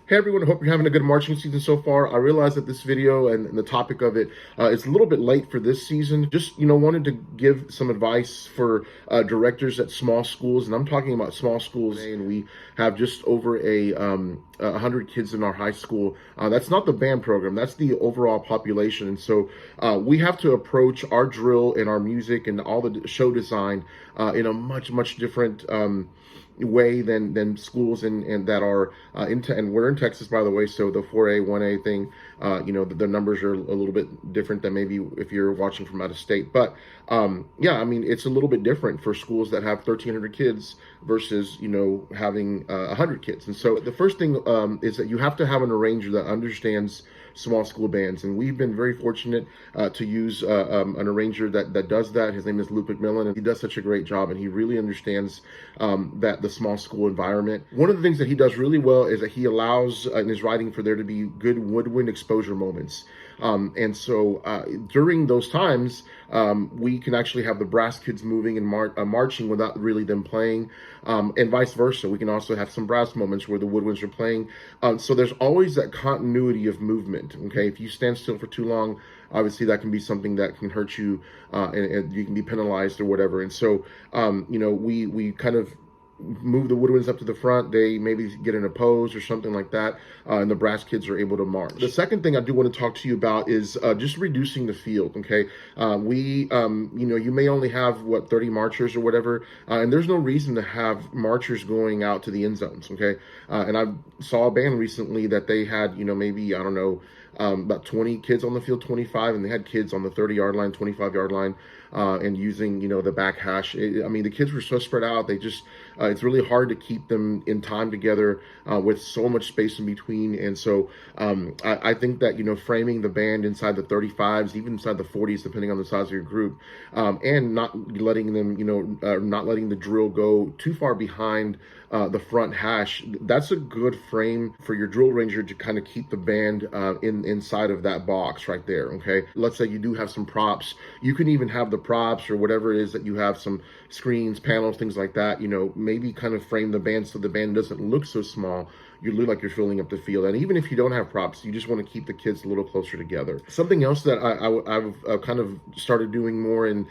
Hey everyone, I hope you're having a good marching season so far. I realize that this video and the topic of it is a little bit late for this season. Just, wanted to give some advice for directors at small schools, and I'm talking about small schools, and we have just over 100 kids in our high school. That's not the band program, that's the overall population. And so we have to approach our drill and our music and all the show design in a much different way than schools and that are and we're in Texas, by the way, so the 4A 1A thing, the numbers are a little bit different than maybe if you're watching from out of state. But yeah, I mean, it's a little bit different for schools that have 1,300 kids versus having 100 kids. And so the first thing is that you have to have an arranger that understands small school bands, and we've been very fortunate to use an arranger that does that. His name is Luke McMillan, and he does such a great job, and he really understands that the small school environment. One of the things that he does really well is that he allows in his writing for there to be good woodwind exposure moments. And so during those times, we can actually have the brass kids moving and marching without really them playing, and vice versa. We can also have some brass moments where the woodwinds are playing. So there's always that continuity of movement. Okay, if you stand still for too long, obviously that can be something that can hurt you, and you can be penalized or whatever. And so, we kind of move the woodwinds up to the front. They maybe get in a pose or something like that, and the brass kids are able to march. The second thing I do want to talk to you about is just reducing the field. Okay, you may only have 30 marchers or whatever, and there's no reason to have marchers going out to the end zones. Okay, and I saw a band recently that they had maybe, I don't know, about 20 kids on the field, 25, and they had kids on the 30-yard line, 25-yard line, and using the back hash. I mean, the kids were so spread out. They just it's really hard to keep them in time together with so much space in between. And so I think that framing the band inside the 35s, even inside the 40s, depending on the size of your group, and not letting them not letting the drill go too far behind the front hash. That's a good frame for your drill ranger to kind of keep the band inside of that box right there. Okay, let's say you do have some props. You can even have the props or whatever it is that you have, some screens, panels, things like that. Maybe kind of frame the band so the band doesn't look so small. You look like you're filling up the field. And even if you don't have props, you just want to keep the kids a little closer together. Something else that I've kind of started doing more, and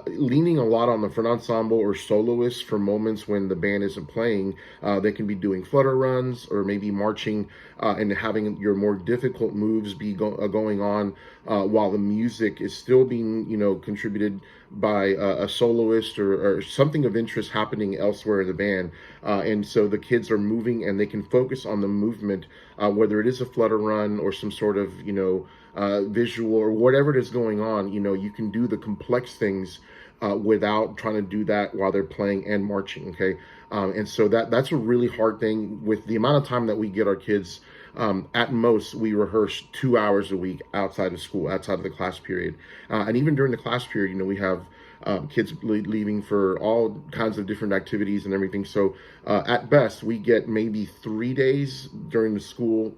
leaning a lot on the front ensemble or soloists for moments when the band isn't playing. They can be doing flutter runs or maybe marching and having your more difficult moves be going on while the music is still being contributed by a soloist or something of interest happening elsewhere in the band. And so the kids are moving and they can focus on the movement, whether it is a flutter run or some sort of visual or whatever it is going on. You can do the complex things without trying to do that while they're playing and marching. Okay, and so that's a really hard thing with the amount of time that we get our kids. At most, we rehearse 2 hours a week outside of school, outside of the class period. And even during the class period, we have kids leaving for all kinds of different activities and everything. So at best, we get maybe 3 days during the school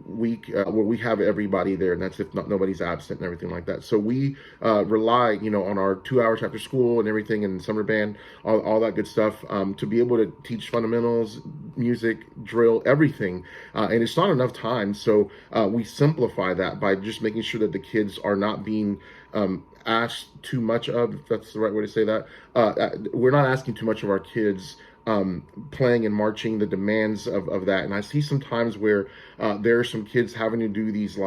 week where we have everybody there, and that's if nobody's absent and everything like that. So we rely, on our 2 hours after school and everything, and summer band, all that good stuff, to be able to teach fundamentals, music, drill, everything. And it's not enough time, so we simplify that by just making sure that the kids are not being asked too much of, if that's the right way to say that. We're not asking too much of our kids playing and marching, the demands of that. And I see some times where there are some kids having to do these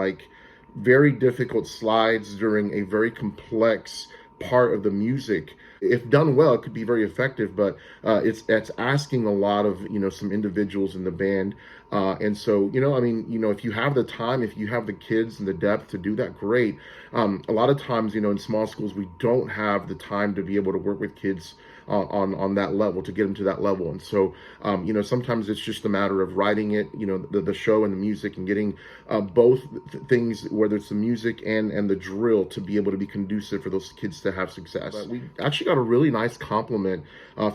very difficult slides during a very complex part of the music. If done well, it could be very effective, but it's asking a lot of some individuals in the band, and so if you have the time, if you have the kids and the depth to do that, great. A lot of times, in small schools, we don't have the time to be able to work with kids on that level, to get them to that level. And so sometimes it's just a matter of writing it, the show and the music, and getting both things, whether it's the music and the drill, to be able to be conducive for those kids to have success. But we actually got a really nice compliment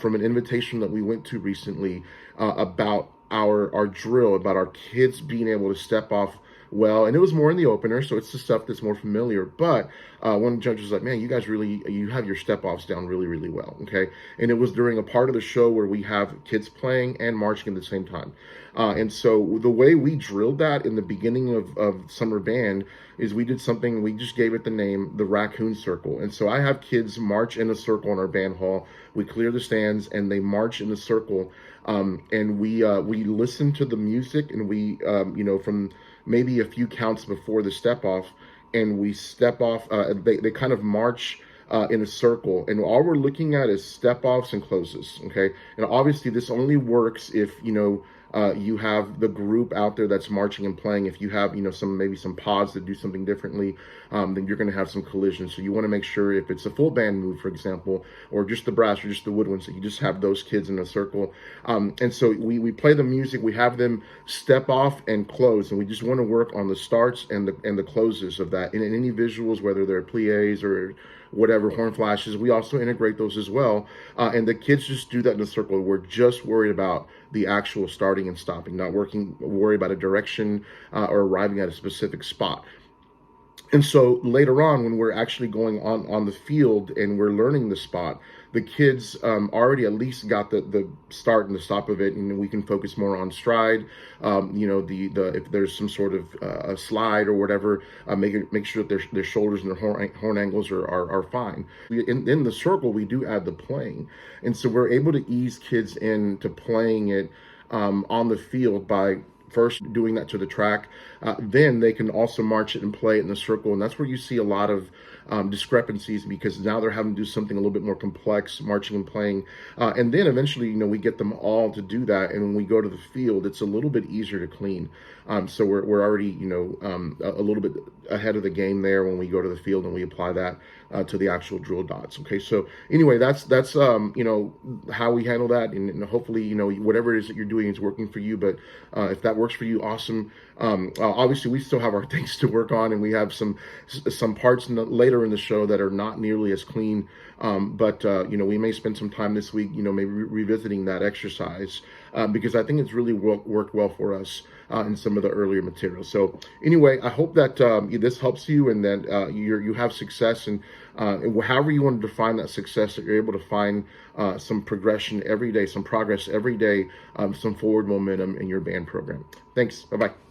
from an invitation that we went to recently about our drill, about our kids being able to step off well, and it was more in the opener, so it's the stuff that's more familiar. But one judge was like, "Man, you guys you have your step offs down really well." Okay, and it was during a part of the show where we have kids playing and marching at the same time. And so the way we drilled that in the beginning of summer band is we did something, we just gave it the name, the Raccoon Circle. And so I have kids march in a circle in our band hall. We clear the stands and they march in a circle. And we listen to the music, and we, from maybe a few counts before the step off, and we step off, they kind of march in a circle, and all we're looking at is step offs and closes. Okay, and obviously this only works if you have the group out there that's marching and playing. If you have maybe some pods that do something differently, then you're going to have some collisions. So you want to make sure, if it's a full band move, for example, or just the brass or just the woodwinds, that you just have those kids in a circle. And so we play the music, we have them step off and close, and we just want to work on the starts and the closes of that. And in any visuals, whether they're plies or whatever, horn flashes, we also integrate those as well. And the kids just do that in a circle. We're just worried about the actual starting and stopping, not worry about a direction or arriving at a specific spot. And so later on, when we're actually going on the field and we're learning the spot, the kids already at least got the start and the stop of it, and we can focus more on stride. If there's some sort of a slide or whatever, make sure that their shoulders and their horn angles are fine. In the circle, we do add the playing, and so we're able to ease kids into playing it on the field by first doing that to the track. Then they can also march it and play it in the circle, and that's where you see a lot of discrepancies, because now they're having to do something a little bit more complex, marching and playing. And then eventually, we get them all to do that, and when we go to the field, it's a little bit easier to clean. So we're already, a little bit ahead of the game there when we go to the field and we apply that to the actual drill dots. Okay, so anyway, that's how we handle that, and hopefully, whatever it is that you're doing is working for you. But if that works for you, awesome. Obviously, we still have our things to work on, and we have some parts later in the show that are not nearly as clean. But we may spend some time this week, maybe revisiting that exercise, because I think it's really worked well for us in some of the earlier material. So anyway, I hope that this helps you, and that you have success, and however you want to define that success, that you're able to find some progression every day, some progress every day, some forward momentum in your band program. Thanks. Bye-bye.